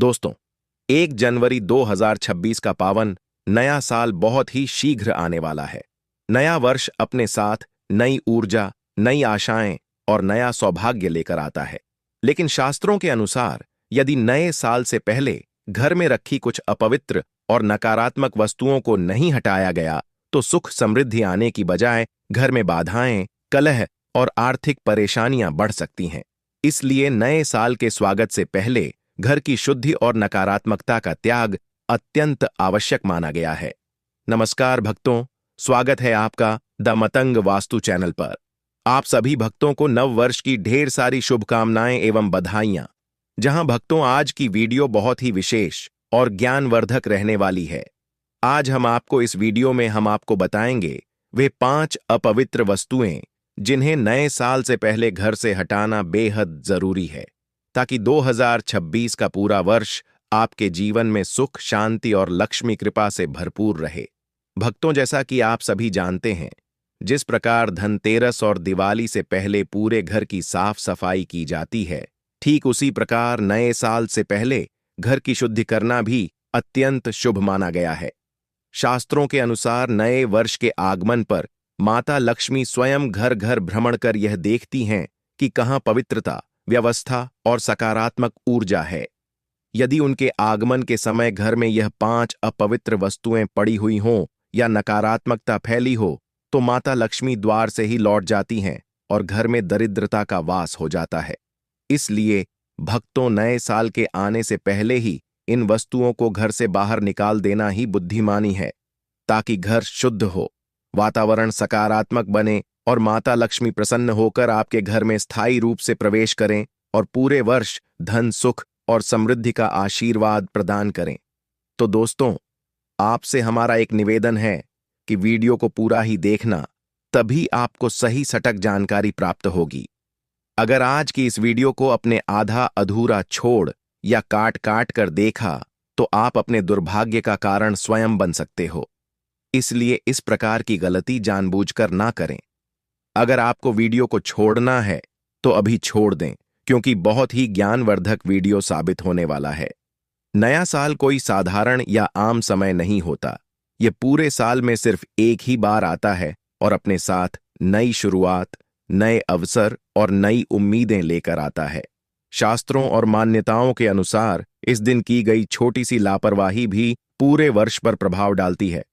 दोस्तों, 1 जनवरी 2026 का पावन नया साल बहुत ही शीघ्र आने वाला है। नया वर्ष अपने साथ नई ऊर्जा, नई आशाएं और नया सौभाग्य लेकर आता है। लेकिन शास्त्रों के अनुसार यदि नए साल से पहले घर में रखी कुछ अपवित्र और नकारात्मक वस्तुओं को नहीं हटाया गया तो सुख समृद्धि आने की बजाय घर में बाधाएं, कलह और आर्थिक परेशानियां बढ़ सकती हैं। इसलिए नए साल के स्वागत से पहले घर की शुद्धि और नकारात्मकता का त्याग अत्यंत आवश्यक माना गया है। नमस्कार भक्तों, स्वागत है आपका द मतंग वास्तु चैनल पर। आप सभी भक्तों को नव वर्ष की ढेर सारी शुभकामनाएं एवं बधाइयां। जहां भक्तों, आज की वीडियो बहुत ही विशेष और ज्ञानवर्धक रहने वाली है। आज इस वीडियो में हम आपको बताएंगे वे 5 अपवित्र वस्तुएं जिन्हें नए साल से पहले घर से हटाना बेहद जरूरी है, ताकि 2026 का पूरा वर्ष आपके जीवन में सुख, शांति और लक्ष्मी कृपा से भरपूर रहे। भक्तों, जैसा कि आप सभी जानते हैं, जिस प्रकार धनतेरस और दिवाली से पहले पूरे घर की साफ सफाई की जाती है, ठीक उसी प्रकार नए साल से पहले घर की शुद्धि करना भी अत्यंत शुभ माना गया है। शास्त्रों के अनुसार नए वर्ष के आगमन पर माता लक्ष्मी स्वयं घर घर भ्रमण कर यह देखती हैं कि कहाँ पवित्रता, व्यवस्था और सकारात्मक ऊर्जा है। यदि उनके आगमन के समय घर में यह 5 अपवित्र वस्तुएं पड़ी हुई हों या नकारात्मकता फैली हो, तो माता लक्ष्मी द्वार से ही लौट जाती हैं और घर में दरिद्रता का वास हो जाता है। इसलिए भक्तों, नए साल के आने से पहले ही इन वस्तुओं को घर से बाहर निकाल देना ही बुद्धिमानी है, ताकि घर शुद्ध हो, वातावरण सकारात्मक बने और माता लक्ष्मी प्रसन्न होकर आपके घर में स्थायी रूप से प्रवेश करें और पूरे वर्ष धन, सुख और समृद्धि का आशीर्वाद प्रदान करें। तो दोस्तों, आपसे हमारा एक निवेदन है कि वीडियो को पूरा ही देखना, तभी आपको सही सटीक जानकारी प्राप्त होगी। अगर आज की इस वीडियो को अपने आधा अधूरा छोड़ या काट काट कर देखा तो आप अपने दुर्भाग्य का कारण स्वयं बन सकते हो। इसलिए इस प्रकार की गलती जानबूझकर ना करें। अगर आपको वीडियो को छोड़ना है तो अभी छोड़ दें, क्योंकि बहुत ही ज्ञानवर्धक वीडियो साबित होने वाला है। नया साल कोई साधारण या आम समय नहीं होता। ये पूरे साल में सिर्फ एक ही बार आता है और अपने साथ नई शुरुआत, नए अवसर और नई उम्मीदें लेकर आता है। शास्त्रों और मान्यताओं के अनुसार इस दिन की गई छोटी सी लापरवाही भी पूरे वर्ष पर प्रभाव डालती है।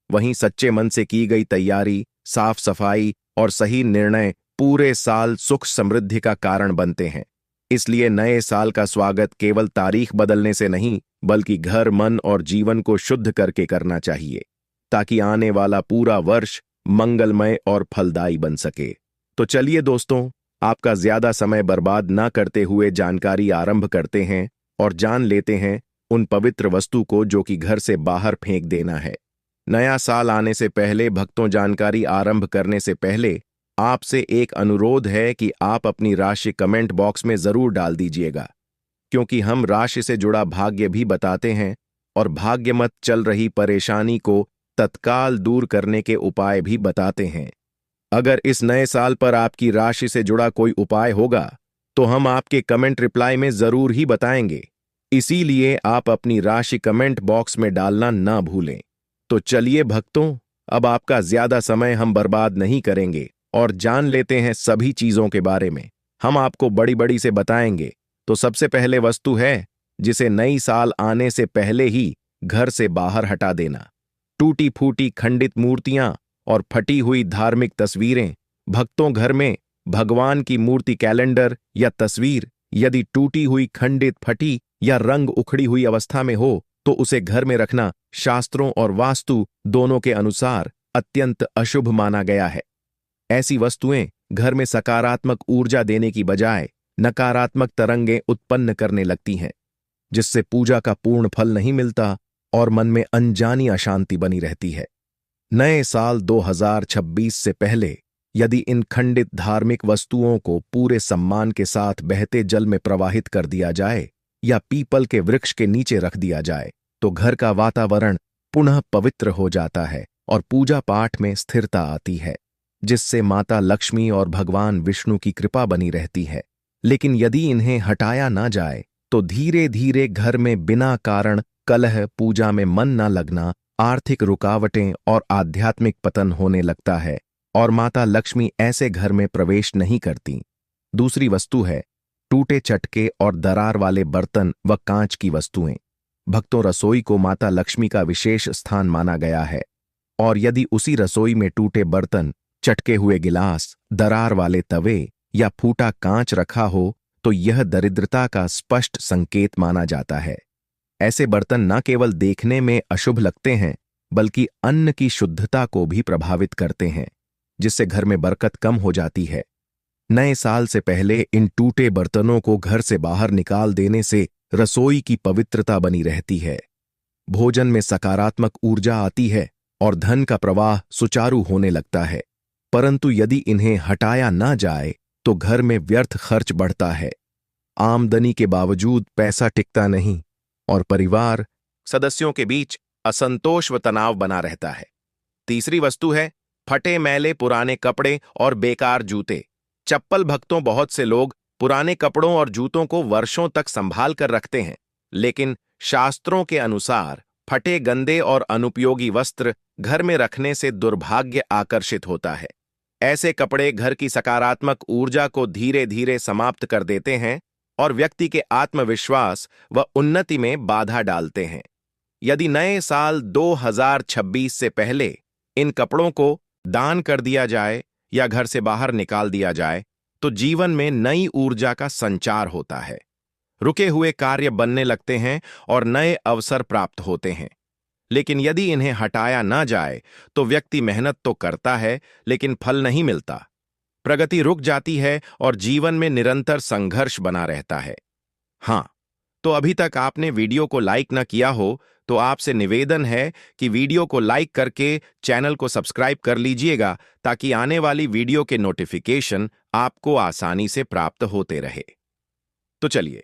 वहीं सच्चे मन से की गई तैयारी, साफ सफाई और सही निर्णय पूरे साल सुख समृद्धि का कारण बनते हैं। इसलिए नए साल का स्वागत केवल तारीख बदलने से नहीं, बल्कि घर, मन और जीवन को शुद्ध करके करना चाहिए, ताकि आने वाला पूरा वर्ष मंगलमय और फलदायी बन सके। तो चलिए दोस्तों, आपका ज्यादा समय बर्बाद ना करते हुए जानकारी आरंभ करते हैं और जान लेते हैं उन पवित्र वस्तु को जो कि घर से बाहर फेंक देना है। नया साल आने से पहले भक्तों, जानकारी आरंभ करने से पहले आपसे एक अनुरोध है कि आप अपनी राशि कमेंट बॉक्स में जरूर डाल दीजिएगा, क्योंकि हम राशि से जुड़ा भाग्य भी बताते हैं और भाग्यमत चल रही परेशानी को तत्काल दूर करने के उपाय भी बताते हैं। अगर इस नए साल पर आपकी राशि से जुड़ा कोई उपाय होगा तो हम आपके कमेंट रिप्लाई में जरूर ही बताएंगे। इसीलिए आप अपनी राशि कमेंट बॉक्स में डालना ना भूलें। तो चलिए भक्तों, अब आपका ज्यादा समय हम बर्बाद नहीं करेंगे और जान लेते हैं सभी चीजों के बारे में। हम आपको बड़ी बड़ी से बताएंगे। तो सबसे पहले वस्तु है जिसे नई साल आने से पहले ही घर से बाहर हटा देना। टूटी फूटी खंडित मूर्तियां और फटी हुई धार्मिक तस्वीरें। भक्तों, घर में भगवान की मूर्ति, कैलेंडर या तस्वीर यदि टूटी हुई, खंडित, फटी या रंग उखड़ी हुई अवस्था में हो तो उसे घर में रखना शास्त्रों और वास्तु दोनों के अनुसार अत्यंत अशुभ माना गया है। ऐसी वस्तुएं घर में सकारात्मक ऊर्जा देने की बजाय नकारात्मक तरंगें उत्पन्न करने लगती हैं, जिससे पूजा का पूर्ण फल नहीं मिलता और मन में अनजानी अशांति बनी रहती है। नए साल 2026 से पहले यदि इन खंडित धार्मिक वस्तुओं को पूरे सम्मान के साथ बहते जल में प्रवाहित कर दिया जाए या पीपल के वृक्ष के नीचे रख दिया जाए तो घर का वातावरण पुनः पवित्र हो जाता है और पूजा पाठ में स्थिरता आती है, जिससे माता लक्ष्मी और भगवान विष्णु की कृपा बनी रहती है। लेकिन यदि इन्हें हटाया ना जाए तो धीरे धीरे घर में बिना कारण कलह, पूजा में मन न लगना, आर्थिक रुकावटें और आध्यात्मिक पतन होने लगता है और माता लक्ष्मी ऐसे घर में प्रवेश नहीं करती। दूसरी वस्तु है टूटे चटके और दरार वाले बर्तन व कांच की वस्तुएं। भक्तों, रसोई को माता लक्ष्मी का विशेष स्थान माना गया है और यदि उसी रसोई में टूटे बर्तन, चटके हुए गिलास, दरार वाले तवे या फूटा कांच रखा हो तो यह दरिद्रता का स्पष्ट संकेत माना जाता है। ऐसे बर्तन न केवल देखने में अशुभ लगते हैं बल्कि अन्न की शुद्धता को भी प्रभावित करते हैं, जिससे घर में बरकत कम हो जाती है। नए साल से पहले इन टूटे बर्तनों को घर से बाहर निकाल देने से रसोई की पवित्रता बनी रहती है, भोजन में सकारात्मक ऊर्जा आती है और धन का प्रवाह सुचारू होने लगता है। परंतु यदि इन्हें हटाया ना जाए तो घर में व्यर्थ खर्च बढ़ता है, आमदनी के बावजूद पैसा टिकता नहीं और परिवार सदस्यों के बीच असंतोष व तनाव बना रहता है। तीसरी वस्तु है फटे मैले पुराने कपड़े और बेकार जूते, चप्पल। भक्तों, बहुत से लोग पुराने कपड़ों और जूतों को वर्षों तक संभाल कर रखते हैं, लेकिन शास्त्रों के अनुसार फटे, गंदे और अनुपयोगी वस्त्र घर में रखने से दुर्भाग्य आकर्षित होता है। ऐसे कपड़े घर की सकारात्मक ऊर्जा को धीरे धीरे समाप्त कर देते हैं और व्यक्ति के आत्मविश्वास व उन्नति में बाधा डालते हैं। यदि नए साल 2026 से पहले इन कपड़ों को दान कर दिया जाए या घर से बाहर निकाल दिया जाए तो जीवन में नई ऊर्जा का संचार होता है, रुके हुए कार्य बनने लगते हैं और नए अवसर प्राप्त होते हैं। लेकिन यदि इन्हें हटाया ना जाए तो व्यक्ति मेहनत तो करता है लेकिन फल नहीं मिलता, प्रगति रुक जाती है और जीवन में निरंतर संघर्ष बना रहता है। हाँ, तो अभी तक आपने वीडियो को लाइक न किया हो तो आपसे निवेदन है कि वीडियो को लाइक करके चैनल को सब्सक्राइब कर लीजिएगा ताकि आने वाली वीडियो के नोटिफिकेशन आपको आसानी से प्राप्त होते रहे। तो चलिए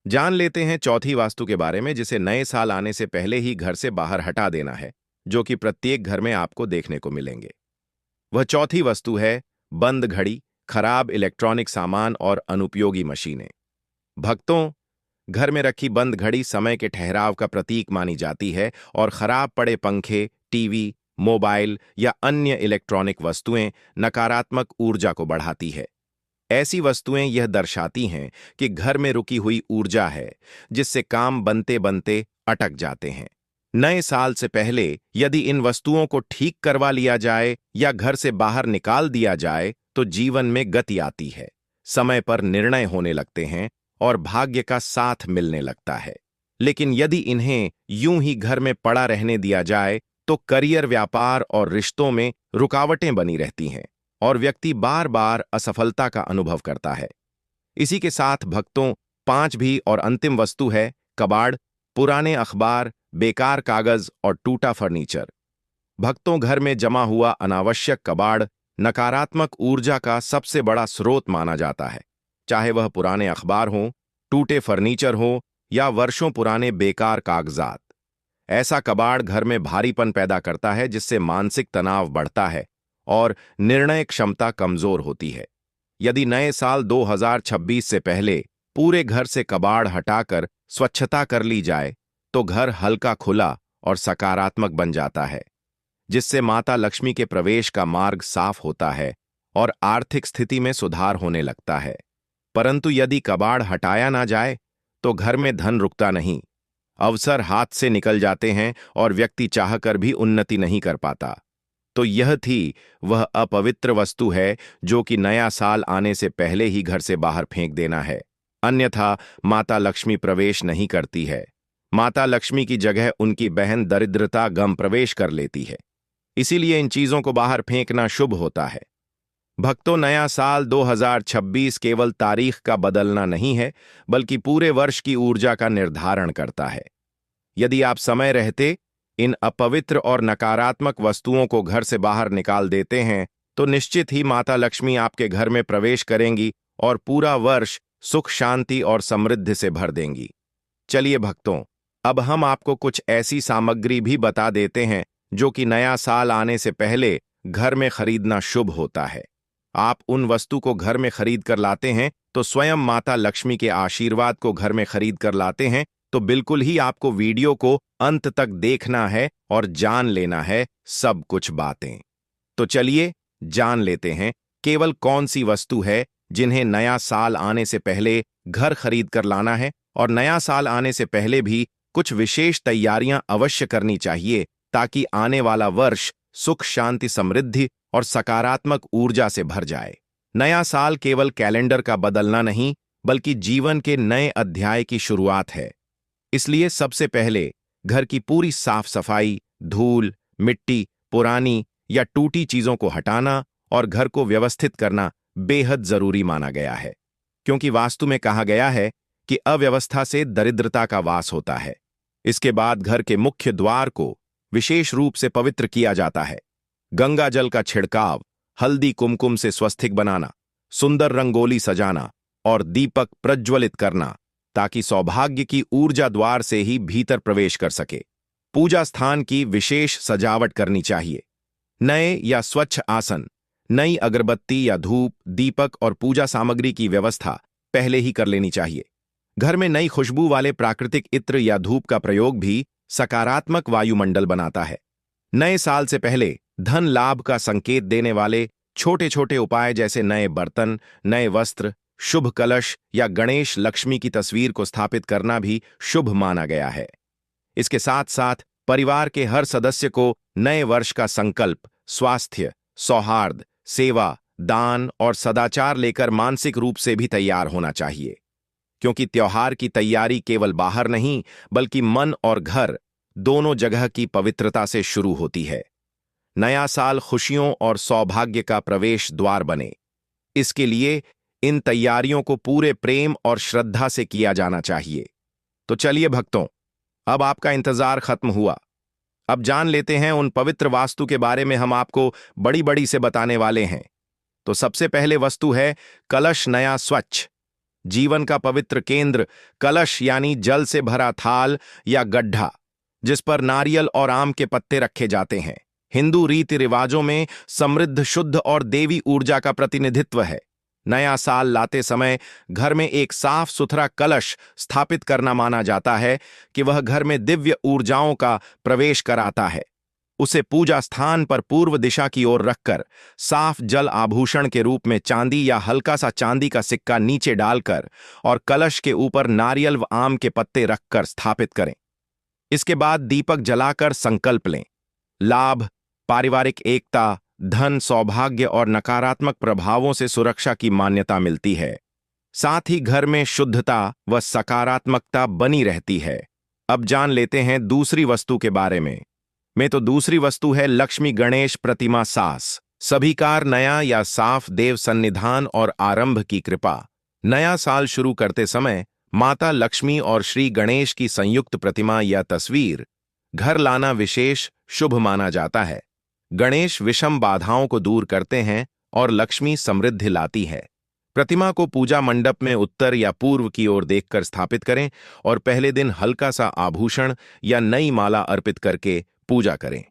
जान लेते हैं चौथी वास्तु के बारे में, जिसे नए साल आने से पहले ही घर से बाहर हटा देना है, जो कि प्रत्येक घर में आपको देखने को मिलेंगे। वह चौथी वस्तु है बंद घड़ी, खराब इलेक्ट्रॉनिक सामान और अनुपयोगी मशीनें। भक्तों, घर में रखी बंद घड़ी समय के ठहराव का प्रतीक मानी जाती है और खराब पड़े पंखे, टीवी, मोबाइल या अन्य इलेक्ट्रॉनिक वस्तुएं नकारात्मक ऊर्जा को बढ़ाती है। ऐसी वस्तुएं यह दर्शाती हैं कि घर में रुकी हुई ऊर्जा है, जिससे काम बनते बनते अटक जाते हैं। नए साल से पहले यदि इन वस्तुओं को ठीक करवा लिया जाए या घर से बाहर निकाल दिया जाए तो जीवन में गति आती है, समय पर निर्णय होने लगते हैं और भाग्य का साथ मिलने लगता है। लेकिन यदि इन्हें यूं ही घर में पड़ा रहने दिया जाए तो करियर, व्यापार और रिश्तों में रुकावटें बनी रहती हैं और व्यक्ति बार बार असफलता का अनुभव करता है। इसी के साथ भक्तों, पांचवी और अंतिम वस्तु है कबाड़, पुराने अखबार, बेकार कागज और टूटा फर्नीचर। भक्तों, घर में जमा हुआ अनावश्यक कबाड़ नकारात्मक ऊर्जा का सबसे बड़ा स्रोत माना जाता है, चाहे वह पुराने अखबार हों, टूटे फर्नीचर हो या वर्षों पुराने बेकार कागजात। ऐसा कबाड़ घर में भारीपन पैदा करता है, जिससे मानसिक तनाव बढ़ता है और निर्णय क्षमता कमजोर होती है। यदि नए साल 2026 से पहले पूरे घर से कबाड़ हटाकर स्वच्छता कर ली जाए तो घर हल्का, खुला और सकारात्मक बन जाता है, जिससे माता लक्ष्मी के प्रवेश का मार्ग साफ होता है और आर्थिक स्थिति में सुधार होने लगता है। परंतु यदि कबाड़ हटाया ना जाए तो घर में धन रुकता नहीं, अवसर हाथ से निकल जाते हैं और व्यक्ति चाहकर भी उन्नति नहीं कर पाता। तो यह थी वह अपवित्र वस्तु है जो कि नया साल आने से पहले ही घर से बाहर फेंक देना है, अन्यथा माता लक्ष्मी प्रवेश नहीं करती है। माता लक्ष्मी की जगह उनकी बहन दरिद्रता गम प्रवेश कर लेती है, इसीलिए इन चीजों को बाहर फेंकना शुभ होता है। भक्तों, नया साल 2026 केवल तारीख का बदलना नहीं है बल्कि पूरे वर्ष की ऊर्जा का निर्धारण करता है। यदि आप समय रहते इन अपवित्र और नकारात्मक वस्तुओं को घर से बाहर निकाल देते हैं तो निश्चित ही माता लक्ष्मी आपके घर में प्रवेश करेंगी और पूरा वर्ष सुख, शांति और समृद्धि से भर देंगी। चलिए भक्तों, अब हम आपको कुछ ऐसी सामग्री भी बता देते हैं जो कि नया साल आने से पहले घर में खरीदना शुभ होता है। आप उन वस्तु को घर में खरीद कर लाते हैं तो स्वयं माता लक्ष्मी के आशीर्वाद को घर में खरीद कर लाते हैं, तो बिल्कुल ही आपको वीडियो को अंत तक देखना है और जान लेना है सब कुछ बातें। तो चलिए जान लेते हैं केवल कौन सी वस्तु है जिन्हें नया साल आने से पहले घर खरीद कर लाना है, और नया साल आने से पहले भी कुछ विशेष तैयारियां अवश्य करनी चाहिए ताकि आने वाला वर्ष सुख, शांति, समृद्धि और सकारात्मक ऊर्जा से भर जाए। नया साल केवल कैलेंडर का बदलना नहीं, बल्कि जीवन के नए अध्याय की शुरुआत है। इसलिए सबसे पहले घर की पूरी साफ सफाई, धूल, मिट्टी, पुरानी या टूटी चीजों को हटाना और घर को व्यवस्थित करना बेहद जरूरी माना गया है, क्योंकि वास्तु में कहा गया है कि अव्यवस्था से दरिद्रता का वास होता है। इसके बाद घर के मुख्य द्वार को विशेष रूप से पवित्र किया जाता है। गंगा जल का छिड़काव, हल्दी कुमकुम से स्वस्तिक बनाना, सुंदर रंगोली सजाना और दीपक प्रज्वलित करना, ताकि सौभाग्य की ऊर्जा द्वार से ही भीतर प्रवेश कर सके। पूजा स्थान की विशेष सजावट करनी चाहिए। नए या स्वच्छ आसन, नई अगरबत्ती या धूप, दीपक और पूजा सामग्री की व्यवस्था पहले ही कर लेनी चाहिए। घर में नई खुशबू वाले प्राकृतिक इत्र या धूप का प्रयोग भी सकारात्मक वायुमंडल बनाता है। नए साल से पहले धन लाभ का संकेत देने वाले छोटे छोटे उपाय जैसे नए बर्तन, नए वस्त्र, शुभ कलश या गणेश लक्ष्मी की तस्वीर को स्थापित करना भी शुभ माना गया है। इसके साथ साथ परिवार के हर सदस्य को नए वर्ष का संकल्प स्वास्थ्य, सौहार्द, सेवा, दान और सदाचार लेकर मानसिक रूप से भी तैयार होना चाहिए, क्योंकि त्योहार की तैयारी केवल बाहर नहीं बल्कि मन और घर दोनों जगह की पवित्रता से शुरू होती है। नया साल खुशियों और सौभाग्य का प्रवेश द्वार बने, इसके लिए इन तैयारियों को पूरे प्रेम और श्रद्धा से किया जाना चाहिए। तो चलिए भक्तों, अब आपका इंतजार खत्म हुआ। अब जान लेते हैं उन पवित्र वास्तु के बारे में हम आपको बड़ी बड़ी से बताने वाले हैं। तो सबसे पहले वस्तु है कलश नया स्वच्छ। जीवन का पवित्र केंद्र कलश यानी जल से भरा थाल या गड्ढा, जिस पर नारियल और आम के पत्ते रखे जाते हैं, हिंदू रीति रिवाजों में समृद्ध, शुद्ध और देवी ऊर्जा का प्रतिनिधित्व है। नया साल लाते समय घर में एक साफ सुथरा कलश स्थापित करना माना जाता है कि वह घर में दिव्य ऊर्जाओं का प्रवेश कराता है। उसे पूजा स्थान पर पूर्व दिशा की ओर रखकर साफ जल आभूषण के रूप में चांदी या हल्का सा चांदी का सिक्का नीचे डालकर और कलश के ऊपर नारियल व आम के पत्ते रखकर स्थापित करें। इसके बाद दीपक जलाकर संकल्प लें। लाभ, पारिवारिक एकता, धन, सौभाग्य और नकारात्मक प्रभावों से सुरक्षा की मान्यता मिलती है। साथ ही घर में शुद्धता व सकारात्मकता बनी रहती है। अब जान लेते हैं दूसरी वस्तु के बारे में। तो दूसरी वस्तु है लक्ष्मी गणेश प्रतिमा सास। सभी कार नया या साफ देव सन्निधान और आरंभ की कृपा। नया साल शुरू करते समय माता लक्ष्मी और श्री गणेश की संयुक्त प्रतिमा या तस्वीर घर लाना विशेष शुभ माना जाता है। गणेश विषम बाधाओं को दूर करते हैं और लक्ष्मी समृद्धि लाती है। प्रतिमा को पूजा मंडप में उत्तर या पूर्व की ओर देखकर स्थापित करें और पहले दिन हल्का सा आभूषण या नई माला अर्पित करके पूजा करें।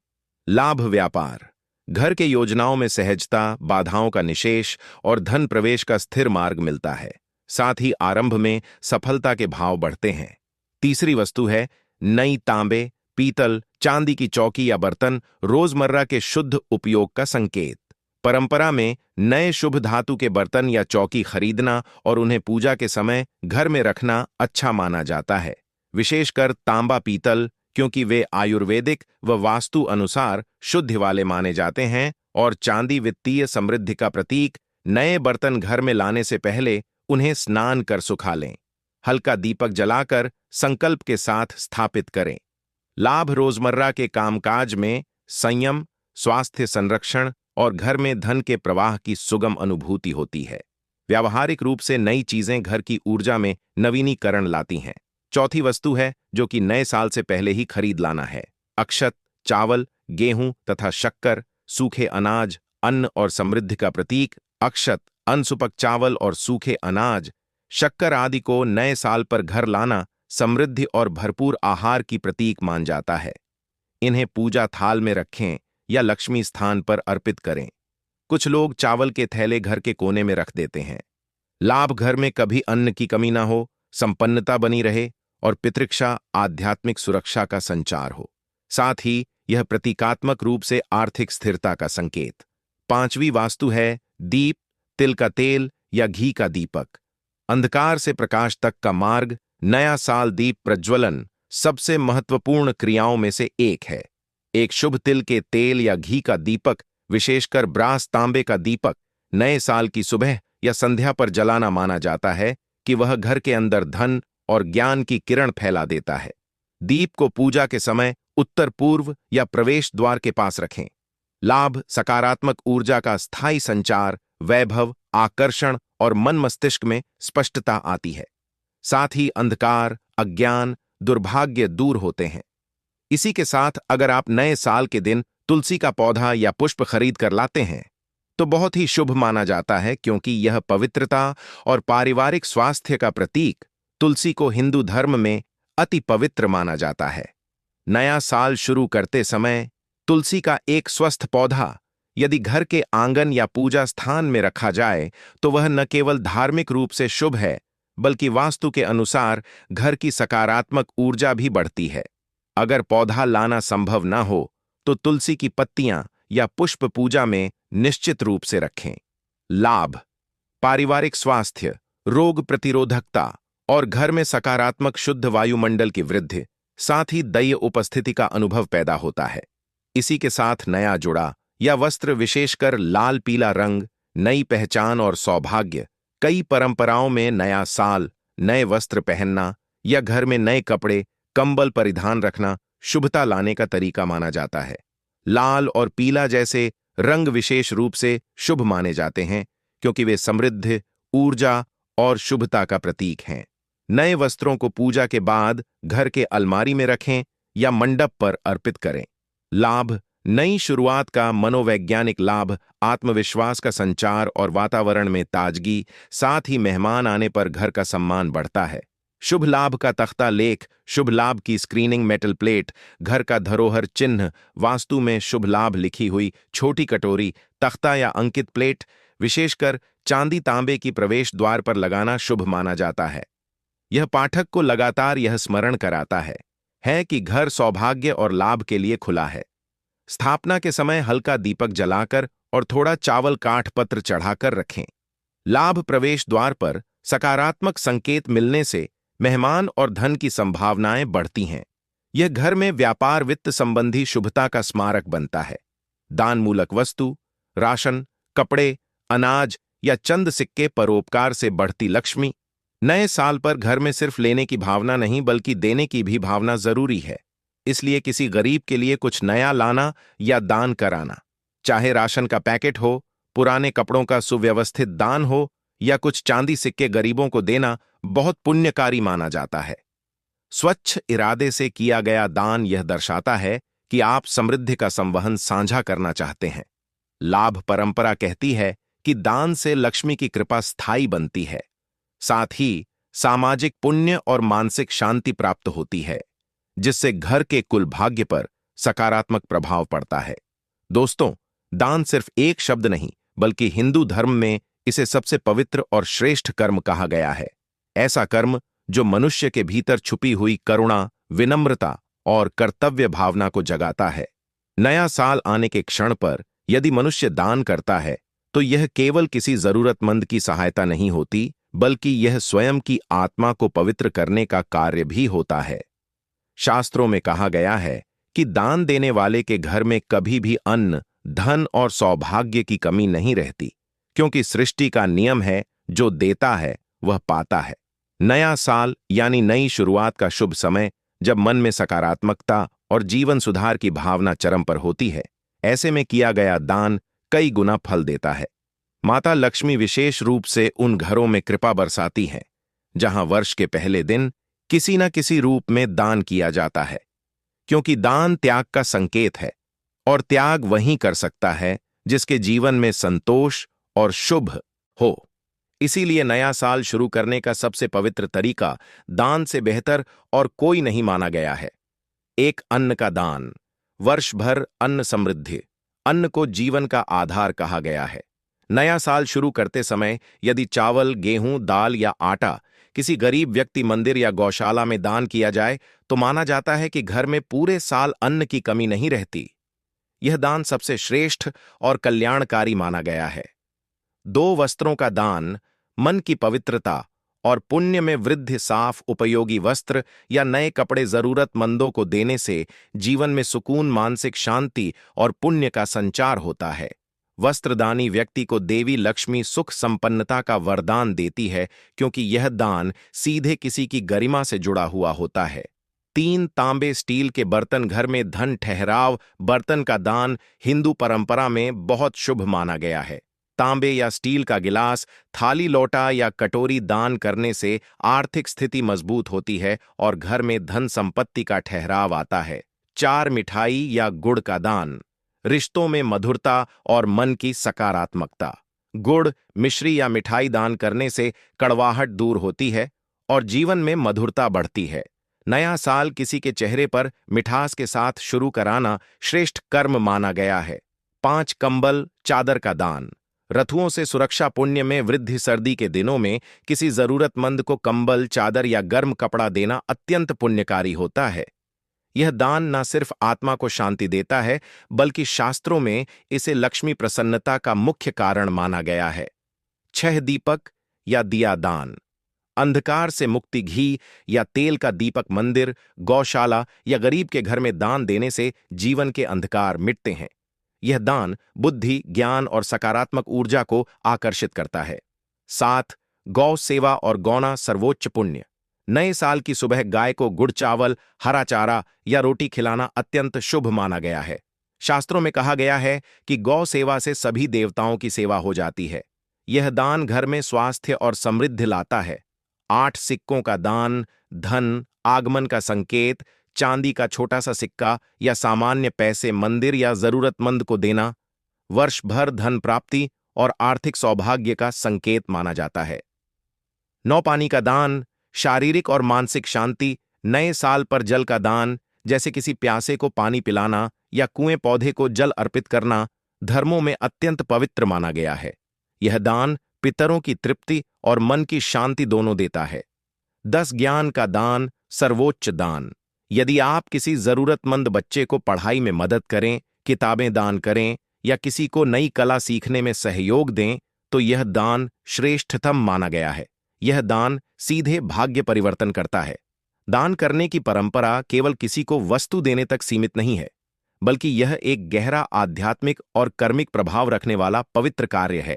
लाभ, व्यापार, घर के योजनाओं में सहजता, बाधाओं का निषेध और धन प्रवेश का स्थिर मार्ग मिलता है। साथ ही आरंभ में सफलता के भाव बढ़ते हैं। तीसरी वस्तु है नई तांबे, पीतल, चांदी की चौकी या बर्तन, रोजमर्रा के शुद्ध उपयोग का संकेत। परंपरा में नए शुभ धातु के बर्तन या चौकी खरीदना और उन्हें पूजा के समय घर में रखना अच्छा माना जाता है। विशेषकर तांबा, पीतल, क्योंकि वे आयुर्वेदिक व वास्तु अनुसार शुद्ध वाले माने जाते हैं, और चांदी वित्तीय समृद्धि का प्रतीक। नए बर्तन घर में लाने से पहले उन्हें स्नान कर सुखा लें। हल्का दीपक जलाकर संकल्प के साथ स्थापित करें। लाभ, रोजमर्रा के कामकाज में संयम, स्वास्थ्य संरक्षण और घर में धन के प्रवाह की सुगम अनुभूति होती है। व्यावहारिक रूप से नई चीजें घर की ऊर्जा में नवीनीकरण लाती हैं। चौथी वस्तु है जो कि नए साल से पहले ही खरीद लाना है। अक्षत, चावल, गेहूं तथा शक्कर, सूखे अनाज, अन्न और समृद्धि का प्रतीक। अक्षत, अनसुपक चावल और सूखे अनाज, शक्कर आदि को नए साल पर घर लाना समृद्धि और भरपूर आहार की प्रतीक मान जाता है। इन्हें पूजा थाल में रखें या लक्ष्मी स्थान पर अर्पित करें। कुछ लोग चावल के थैले घर के कोने में रख देते हैं। लाभ घर में कभी अन्न की कमी ना हो, संपन्नता बनी रहे और पितृक्षा आध्यात्मिक सुरक्षा का संचार हो। साथ ही यह प्रतीकात्मक रूप से आर्थिक स्थिरता का संकेत। पांचवी वास्तु है दीप, तिल का तेल या घी का दीपक। अंधकार से प्रकाश तक का मार्ग। नया साल दीप प्रज्वलन सबसे महत्वपूर्ण क्रियाओं में से एक है। एक शुभ तिल के तेल या घी का दीपक, विशेषकर ब्रास तांबे का दीपक, नए साल की सुबह या संध्या पर जलाना माना जाता है कि वह घर के अंदर धन और ज्ञान की किरण फैला देता है। दीप को पूजा के समय उत्तर पूर्व या प्रवेश द्वार के पास रखें। लाभ, सकारात्मक ऊर्जा का स्थायी संचार, वैभव, आकर्षण और मन मस्तिष्क में स्पष्टता आती है। साथ ही अंधकार, अज्ञान, दुर्भाग्य दूर होते हैं। इसी के साथ अगर आप नए साल के दिन तुलसी का पौधा या पुष्प खरीद कर लाते हैं तो बहुत ही शुभ माना जाता है, क्योंकि यह पवित्रता और पारिवारिक स्वास्थ्य का प्रतीक। तुलसी को हिंदू धर्म में अति पवित्र माना जाता है। नया साल शुरू करते समय तुलसी का एक स्वस्थ पौधा यदि घर के आंगन या पूजा स्थान में रखा जाए तो वह न केवल धार्मिक रूप से शुभ है, बल्कि वास्तु के अनुसार घर की सकारात्मक ऊर्जा भी बढ़ती है। अगर पौधा लाना संभव न हो तो तुलसी की पत्तियां या पुष्प पूजा में निश्चित रूप से रखें। लाभ, पारिवारिक स्वास्थ्य, रोग प्रतिरोधकता और घर में सकारात्मक शुद्ध वायुमंडल की वृद्धि, साथ ही दैय उपस्थिति का अनुभव पैदा होता है। इसी के साथ नया जुड़ा या वस्त्र, विशेषकर लाल पीला रंग, नई पहचान और सौभाग्य। कई परंपराओं में नया साल, नए वस्त्र पहनना या घर में नए कपड़े, कंबल परिधान रखना शुभता लाने का तरीका माना जाता है। लाल और पीला जैसे रंग विशेष रूप से शुभ माने जाते हैं, क्योंकि वे समृद्धि, ऊर्जा और शुभता का प्रतीक हैं। नए वस्त्रों को पूजा के बाद घर के अलमारी में रखें या मंडप पर अर्पित करें। लाभ, नई शुरुआत का मनोवैज्ञानिक लाभ, आत्मविश्वास का संचार और वातावरण में ताजगी। साथ ही मेहमान आने पर घर का सम्मान बढ़ता है। शुभ लाभ का तख्ता लेख, शुभ लाभ की स्क्रीनिंग मेटल प्लेट, घर का धरोहर चिन्ह, वास्तु में शुभ लाभ लिखी हुई छोटी कटोरी, तख्ता या अंकित प्लेट, विशेषकर चांदी तांबे की प्रवेश द्वार पर लगाना शुभ माना जाता है। यह पाठक को लगातार यह स्मरण कराता है कि घर सौभाग्य और लाभ के लिए खुला है। स्थापना के समय हल्का दीपक जलाकर और थोड़ा चावल काठ पत्र चढ़ाकर रखें। लाभ, प्रवेश द्वार पर सकारात्मक संकेत मिलने से मेहमान और धन की संभावनाएं बढ़ती हैं। यह घर में व्यापार, वित्त संबंधी शुभता का स्मारक बनता है। दान मूलक वस्तु, राशन, कपड़े, अनाज या चंद सिक्के, परोपकार से बढ़ती लक्ष्मी। नए साल पर घर में सिर्फ लेने की भावना नहीं बल्कि देने की भी भावना जरूरी है। इसलिए किसी गरीब के लिए कुछ नया लाना या दान कराना, चाहे राशन का पैकेट हो, पुराने कपड़ों का सुव्यवस्थित दान हो या कुछ चांदी सिक्के गरीबों को देना, बहुत पुण्यकारी माना जाता है। स्वच्छ इरादे से किया गया दान यह दर्शाता है कि आप समृद्धि का संवहन साझा करना चाहते हैं। लाभ, परंपरा कहती है कि दान से लक्ष्मी की कृपा स्थायी बनती है। साथ ही सामाजिक पुण्य और मानसिक शांति प्राप्त होती है, जिससे घर के कुल भाग्य पर सकारात्मक प्रभाव पड़ता है। दोस्तों, दान सिर्फ एक शब्द नहीं बल्कि हिंदू धर्म में इसे सबसे पवित्र और श्रेष्ठ कर्म कहा गया है। ऐसा कर्म जो मनुष्य के भीतर छुपी हुई करुणा, विनम्रता और कर्तव्य भावना को जगाता है। नया साल आने के क्षण पर यदि मनुष्य दान करता है तो यह केवल किसी जरूरतमंद की सहायता नहीं होती, बल्कि यह स्वयं की आत्मा को पवित्र करने का कार्य भी होता है। शास्त्रों में कहा गया है कि दान देने वाले के घर में कभी भी अन्न, धन और सौभाग्य की कमी नहीं रहती, क्योंकि सृष्टि का नियम है, जो देता है वह पाता है। नया साल यानी नई शुरुआत का शुभ समय, जब मन में सकारात्मकता और जीवन सुधार की भावना चरम पर होती है। ऐसे में किया गया दान कई गुना फल देता है। माता लक्ष्मी विशेष रूप से उन घरों में कृपा बरसाती हैं जहां वर्ष के पहले दिन किसी न किसी रूप में दान किया जाता है, क्योंकि दान त्याग का संकेत है और त्याग वही कर सकता है जिसके जीवन में संतोष और शुभ हो। इसीलिए नया साल शुरू करने का सबसे पवित्र तरीका दान से बेहतर और कोई नहीं माना गया है। एक अन्न का दान, वर्ष भर अन्न समृद्धि अन्न को जीवन का आधार कहा गया है। नया साल शुरू करते समय यदि चावल, गेहूं, दाल या आटा किसी गरीब व्यक्ति, मंदिर या गौशाला में दान किया जाए तो माना जाता है कि घर में पूरे साल अन्न की कमी नहीं रहती। यह दान सबसे श्रेष्ठ और कल्याणकारी माना गया है। दो वस्त्रों का दान मन की पवित्रता और पुण्य में वृद्धि। साफ उपयोगी वस्त्र या नए कपड़े जरूरतमंदों को देने से जीवन में सुकून, मानसिक शांति और पुण्य का संचार होता है। वस्त्रदानी व्यक्ति को देवी लक्ष्मी सुख संपन्नता का वरदान देती है, क्योंकि यह दान सीधे किसी की गरिमा से जुड़ा हुआ होता है। 3 तांबे स्टील के बर्तन घर में धन ठहराव। बर्तन का दान हिंदू परंपरा में बहुत शुभ माना गया है। तांबे या स्टील का गिलास, थाली, लोटा या कटोरी दान करने से आर्थिक स्थिति मजबूत होती है और घर में धन संपत्ति का ठहराव आता है। 4 मिठाई या गुड़ का दान, रिश्तों में मधुरता और मन की सकारात्मकता। गुड़, मिश्री या मिठाई दान करने से कड़वाहट दूर होती है और जीवन में मधुरता बढ़ती है। नया साल किसी के चेहरे पर मिठास के साथ शुरू कराना श्रेष्ठ कर्म माना गया है। 5 कंबल, चादर का दान, रथुओं से सुरक्षा, पुण्य में वृद्धि। सर्दी के दिनों में किसी जरूरतमंद को कंबल, चादर या गर्म कपड़ा देना अत्यंत पुण्यकारी होता है। यह दान न सिर्फ आत्मा को शांति देता है, बल्कि शास्त्रों में इसे लक्ष्मी प्रसन्नता का मुख्य कारण माना गया है। 6 दीपक या दिया दान, अंधकार से मुक्ति। घी या तेल का दीपक मंदिर, गौशाला या गरीब के घर में दान देने से जीवन के अंधकार मिटते हैं। यह दान बुद्धि, ज्ञान और सकारात्मक ऊर्जा को आकर्षित करता है। 7 गौ सेवा और गौना सर्वोच्च पुण्य। नए साल की सुबह गाय को गुड़, चावल, हरा चारा या रोटी खिलाना अत्यंत शुभ माना गया है। शास्त्रों में कहा गया है कि गौ सेवा से सभी देवताओं की सेवा हो जाती है। यह दान घर में स्वास्थ्य और समृद्धि लाता है। 8 सिक्कों का दान, धन आगमन का संकेत। चांदी का छोटा सा सिक्का या सामान्य पैसे मंदिर या जरूरतमंद को देना वर्ष भर धन प्राप्ति और आर्थिक सौभाग्य का संकेत माना जाता है। 9 पानी का दान, शारीरिक और मानसिक शांति। नए साल पर जल का दान, जैसे किसी प्यासे को पानी पिलाना या कुएं, पौधे को जल अर्पित करना, धर्मों में अत्यंत पवित्र माना गया है। यह दान पितरों की तृप्ति और मन की शांति दोनों देता है। 10 ज्ञान का दान, सर्वोच्च दान। यदि आप किसी जरूरतमंद बच्चे को पढ़ाई में मदद करें, किताबें दान करें या किसी को नई कला सीखने में सहयोग दें, तो यह दान श्रेष्ठतम माना गया है। यह दान सीधे भाग्य परिवर्तन करता है। दान करने की परंपरा केवल किसी को वस्तु देने तक सीमित नहीं है, बल्कि यह एक गहरा आध्यात्मिक और कर्मिक प्रभाव रखने वाला पवित्र कार्य है।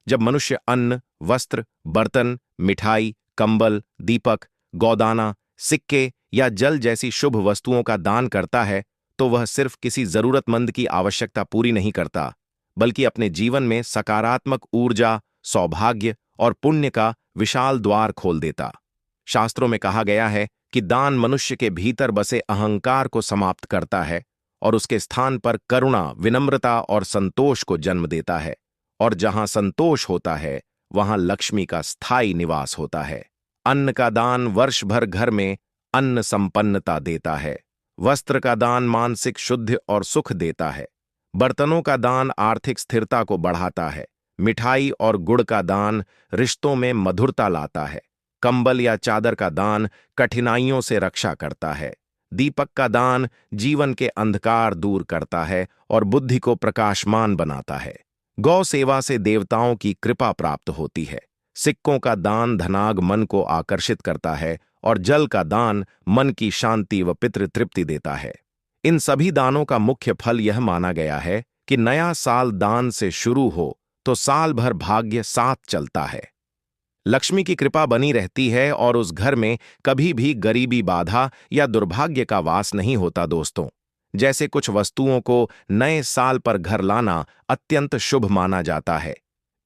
जब मनुष्य अन्न, वस्त्र, बर्तन, मिठाई, कंबल, दीपक, गौदाना, सिक्के या जल जैसी शुभ वस्तुओं का दान करता है, तो वह सिर्फ किसी जरूरतमंद की आवश्यकता पूरी नहीं करता, बल्कि अपने जीवन में सकारात्मक ऊर्जा, सौभाग्य और पुण्य का विशाल द्वार खोल देता। शास्त्रों में कहा गया है कि दान मनुष्य के भीतर बसे अहंकार को समाप्त करता है और उसके स्थान पर करुणा, विनम्रता और संतोष को जन्म देता है। और जहां संतोष होता है, वहां लक्ष्मी का स्थायी निवास होता है। अन्न का दान वर्ष भर घर में अन्न संपन्नता देता है। वस्त्र का दान मानसिक शुद्धि और सुख देता है। बर्तनों का दान आर्थिक स्थिरता को बढ़ाता है। मिठाई और गुड़ का दान रिश्तों में मधुरता लाता है। कंबल या चादर का दान कठिनाइयों से रक्षा करता है। दीपक का दान जीवन के अंधकार दूर करता है और बुद्धि को प्रकाशमान बनाता है। गौ सेवा से देवताओं की कृपा प्राप्त होती है। सिक्कों का दान धनागमन को आकर्षित करता है और जल का दान मन की शांति व पितृ तृप्ति देता है। इन सभी दानों का मुख्य फल यह माना गया है कि नया साल दान से शुरू हो तो साल भर भाग्य साथ चलता है। लक्ष्मी की कृपा बनी रहती है और उस घर में कभी भी गरीबी, बाधा या दुर्भाग्य का वास नहीं होता। दोस्तों, जैसे कुछ वस्तुओं को नए साल पर घर लाना अत्यंत शुभ माना जाता है,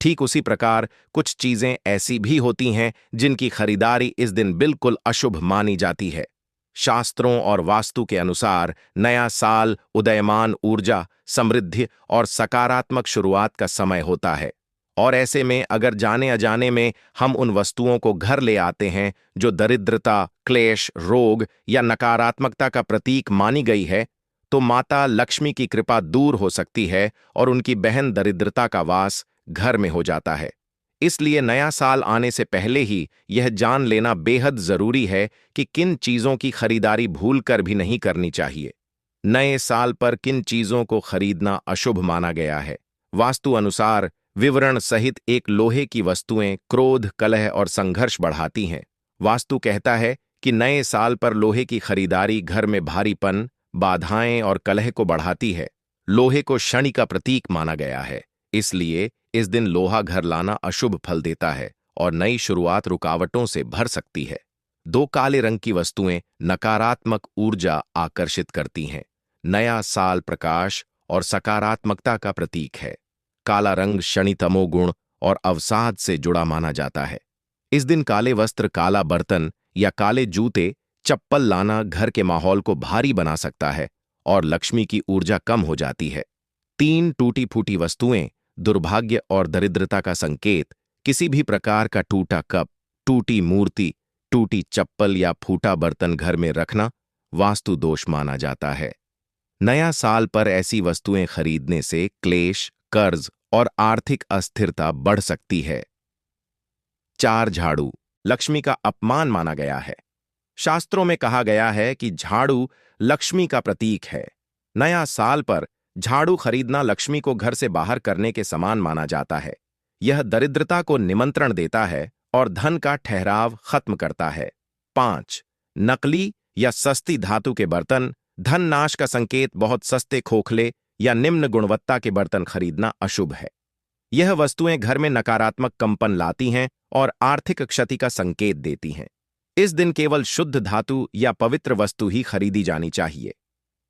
ठीक उसी प्रकार कुछ चीजें ऐसी भी होती हैं जिनकी खरीदारी इस दिन बिल्कुल अशुभ मानी जाती है। शास्त्रों और वास्तु के अनुसार नया साल उदयमान ऊर्जा, समृद्धि और सकारात्मक शुरुआत का समय होता है, और ऐसे में अगर जाने अजाने में हम उन वस्तुओं को घर ले आते हैं जो दरिद्रता, क्लेश, रोग या नकारात्मकता का प्रतीक मानी गई है, तो माता लक्ष्मी की कृपा दूर हो सकती है और उनकी बहन दरिद्रता का वास घर में हो जाता है। इसलिए नया साल आने से पहले ही यह जान लेना बेहद जरूरी है कि किन चीजों की खरीदारी भूलकर भी नहीं करनी चाहिए। नए साल पर किन चीजों को खरीदना अशुभ माना गया है। वास्तु अनुसार विवरण सहित एक लोहे की वस्तुएं क्रोध, कलह और संघर्ष बढ़ाती हैं। वास्तु कहता है कि नए साल पर लोहे की खरीदारी घर में भारीपन, बाधाएं और कलह को बढ़ाती है। लोहे को शनि का प्रतीक माना गया है, इसलिए इस दिन लोहा घर लाना अशुभ फल देता है और नई शुरुआत रुकावटों से भर सकती है। दो काले रंग की वस्तुएं नकारात्मक ऊर्जा आकर्षित करती हैं। नया साल प्रकाश और सकारात्मकता का प्रतीक है। काला रंग शनि तमोगुण और अवसाद से जुड़ा माना जाता है। इस दिन काले वस्त्र, काला बर्तन या काले जूते, चप्पल लाना घर के माहौल को भारी बना सकता है और लक्ष्मी की ऊर्जा कम हो जाती है। तीन टूटी फूटी वस्तुएं दुर्भाग्य और दरिद्रता का संकेत। किसी भी प्रकार का टूटा कप, टूटी मूर्ति, टूटी चप्पल या फूटा बर्तन घर में रखना वास्तु दोष माना जाता है। नया साल पर ऐसी वस्तुएं खरीदने से क्लेश, कर्ज और आर्थिक अस्थिरता बढ़ सकती है। चार झाड़ू लक्ष्मी का अपमान माना गया है। शास्त्रों में कहा गया है कि झाड़ू लक्ष्मी का प्रतीक है। नया साल पर झाड़ू खरीदना लक्ष्मी को घर से बाहर करने के समान माना जाता है। यह दरिद्रता को निमंत्रण देता है और धन का ठहराव खत्म करता है। 5 नकली या सस्ती धातु के बर्तन धन नाश का संकेत। बहुत सस्ते, खोखले या निम्न गुणवत्ता के बर्तन खरीदना अशुभ है। यह वस्तुएं घर में नकारात्मक कंपन लाती हैं और आर्थिक क्षति का संकेत देती हैं। इस दिन केवल शुद्ध धातु या पवित्र वस्तु ही खरीदी जानी चाहिए।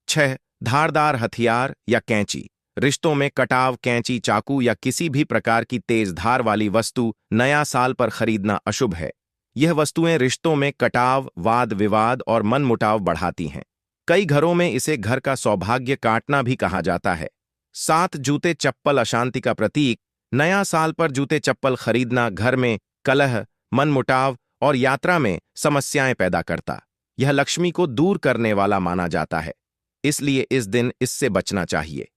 6 धारदार हथियार या कैंची रिश्तों में कटाव, कैंची, चाकू या किसी भी प्रकार की तेज धार वाली वस्तु नया साल पर खरीदना अशुभ है। यह वस्तुएं रिश्तों में कटाव, वाद विवाद और मनमुटाव बढ़ाती हैं। कई घरों में इसे घर का सौभाग्य काटना भी कहा जाता है। 7 जूते चप्पल अशांति का प्रतीक। नया साल पर जूते चप्पल खरीदना घर में कलह, मनमुटाव और यात्रा में समस्याएं पैदा करता। यह लक्ष्मी को दूर करने वाला माना जाता है, इसलिए इस दिन इससे बचना चाहिए।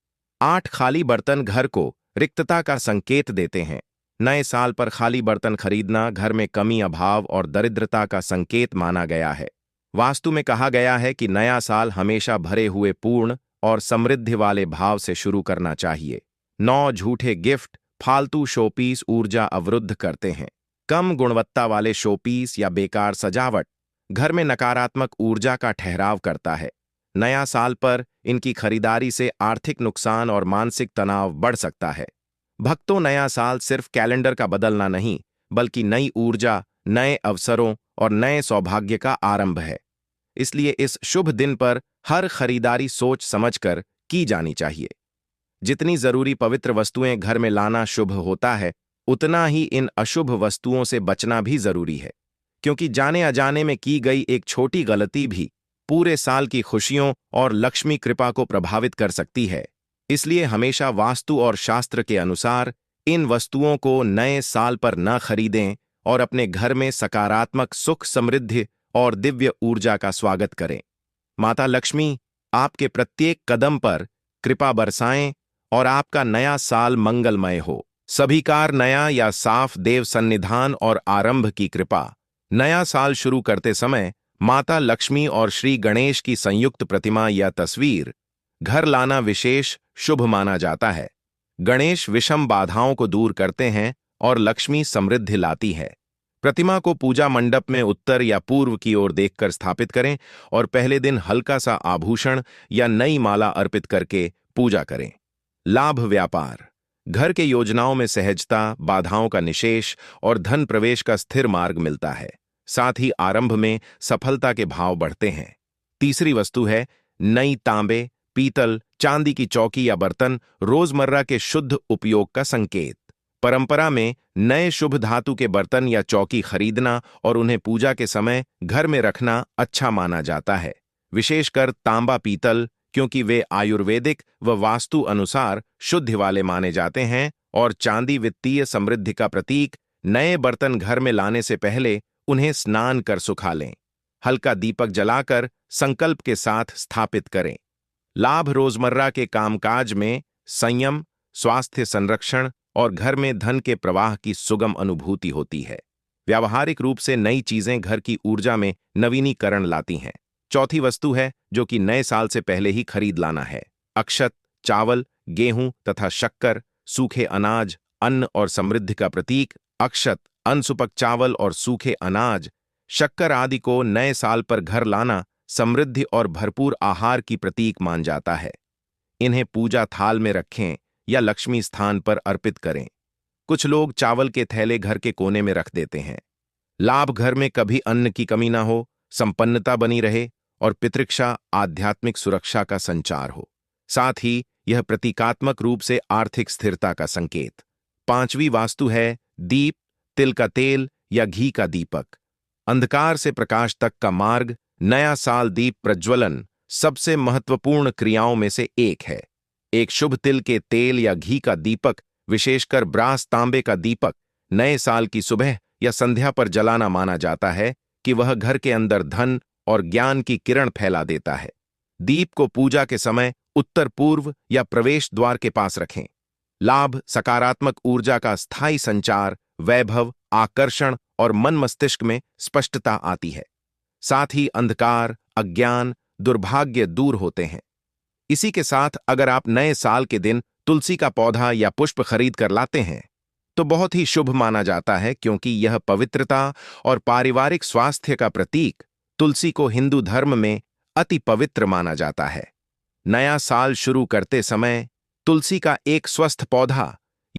8 खाली बर्तन घर को रिक्तता का संकेत देते हैं। नए साल पर खाली बर्तन खरीदना घर में कमी, अभाव और दरिद्रता का संकेत माना गया है। वास्तु में कहा गया है कि नया साल हमेशा भरे हुए, पूर्ण और समृद्धि वाले भाव से शुरू करना चाहिए। 9 झूठे गिफ्ट, फालतू शोपीस ऊर्जा अवरुद्ध करते हैं। कम गुणवत्ता वाले शोपीस या बेकार सजावट घर में नकारात्मक ऊर्जा का ठहराव करता है। नया साल पर इनकी खरीदारी से आर्थिक नुकसान और मानसिक तनाव बढ़ सकता है। भक्तों, नया साल सिर्फ कैलेंडर का बदलना नहीं, बल्कि नई ऊर्जा, नए अवसरों और नए सौभाग्य का आरंभ है। इसलिए इस शुभ दिन पर हर खरीदारी सोच समझकर की जानी चाहिए। जितनी जरूरी पवित्र वस्तुएं घर में लाना शुभ होता है, उतना ही इन अशुभ वस्तुओं से बचना भी जरूरी है, क्योंकि जाने अजाने में की गई एक छोटी गलती भी पूरे साल की खुशियों और लक्ष्मी कृपा को प्रभावित कर सकती है। इसलिए हमेशा वास्तु और शास्त्र के अनुसार इन वस्तुओं को नए साल पर न खरीदें और अपने घर में सकारात्मक सुख, समृद्धि और दिव्य ऊर्जा का स्वागत करें। माता लक्ष्मी आपके प्रत्येक कदम पर कृपा बरसाएं और आपका नया साल मंगलमय हो। सभी कार नया या साफ देव सन्निधान और आरंभ की कृपा। नया साल शुरू करते समय माता लक्ष्मी और श्री गणेश की संयुक्त प्रतिमा या तस्वीर घर लाना विशेष शुभ माना जाता है। गणेश विषम बाधाओं को दूर करते हैं और लक्ष्मी समृद्धि लाती है। प्रतिमा को पूजा मंडप में उत्तर या पूर्व की ओर देखकर स्थापित करें और पहले दिन हल्का सा आभूषण या नई माला अर्पित करके पूजा करें। लाभ व्यापार घर के योजनाओं में सहजता, बाधाओं का निशेष और धन प्रवेश का स्थिर मार्ग मिलता है। साथ ही आरंभ में सफलता के भाव बढ़ते हैं। तीसरी वस्तु है नई तांबे, पीतल, चांदी की चौकी या बर्तन रोजमर्रा के शुद्ध उपयोग का संकेत। परंपरा में नए शुभ धातु के बर्तन या चौकी खरीदना और उन्हें पूजा के समय घर में रखना अच्छा माना जाता है। विशेषकर तांबा, पीतल, क्योंकि वे आयुर्वेदिक व वास्तु अनुसार शुद्ध वाले माने जाते हैं, और चांदी वित्तीय समृद्धि का प्रतीक। नए बर्तन घर में लाने से पहले उन्हें स्नान कर सुखा लें। हल्का दीपक जलाकर संकल्प के साथ स्थापित करें। लाभ रोजमर्रा के कामकाज में संयम, स्वास्थ्य संरक्षण और घर में धन के प्रवाह की सुगम अनुभूति होती है। व्यावहारिक रूप से नई चीजें घर की ऊर्जा में नवीनीकरण लाती हैं। चौथी वस्तु है जो कि नए साल से पहले ही खरीद लाना है। अक्षत, चावल, गेहूं तथा शक्कर, सूखे अनाज, अन्न और समृद्धि का प्रतीक। अक्षत, अनसुपक चावल और सूखे अनाज, शक्कर आदि को नए साल पर घर लाना समृद्धि और भरपूर आहार की प्रतीक मान जाता है। इन्हें पूजा थाल में रखें या लक्ष्मी स्थान पर अर्पित करें। कुछ लोग चावल के थैले घर के कोने में रख देते हैं। लाभ घर में कभी अन्न की कमी ना हो, संपन्नता बनी रहे और पितृक्षा आध्यात्मिक सुरक्षा का संचार हो। साथ ही यह प्रतीकात्मक रूप से आर्थिक स्थिरता का संकेत। पांचवी वास्तु है दीप, तिल का तेल या घी का दीपक। अंधकार से प्रकाश तक का मार्ग। नया साल दीप प्रज्वलन सबसे महत्वपूर्ण क्रियाओं में से एक है। एक शुभ तिल के तेल या घी का दीपक, विशेषकर ब्रास तांबे का दीपक, नए साल की सुबह या संध्या पर जलाना माना जाता है कि वह घर के अंदर धन और ज्ञान की किरण फैला देता है। दीप को पूजा के समय उत्तर पूर्व या प्रवेश द्वार के पास रखें। लाभ, सकारात्मक ऊर्जा का स्थायी संचार, वैभव, आकर्षण और मन मस्तिष्क में स्पष्टता आती है। साथ ही अंधकार, अज्ञान, दुर्भाग्य दूर होते हैं। इसी के साथ अगर आप नए साल के दिन तुलसी का पौधा या पुष्प खरीद कर लाते हैं तो बहुत ही शुभ माना जाता है, क्योंकि यह पवित्रता और पारिवारिक स्वास्थ्य का प्रतीक। तुलसी को हिंदू धर्म में अति पवित्र माना जाता है। नया साल शुरू करते समय तुलसी का एक स्वस्थ पौधा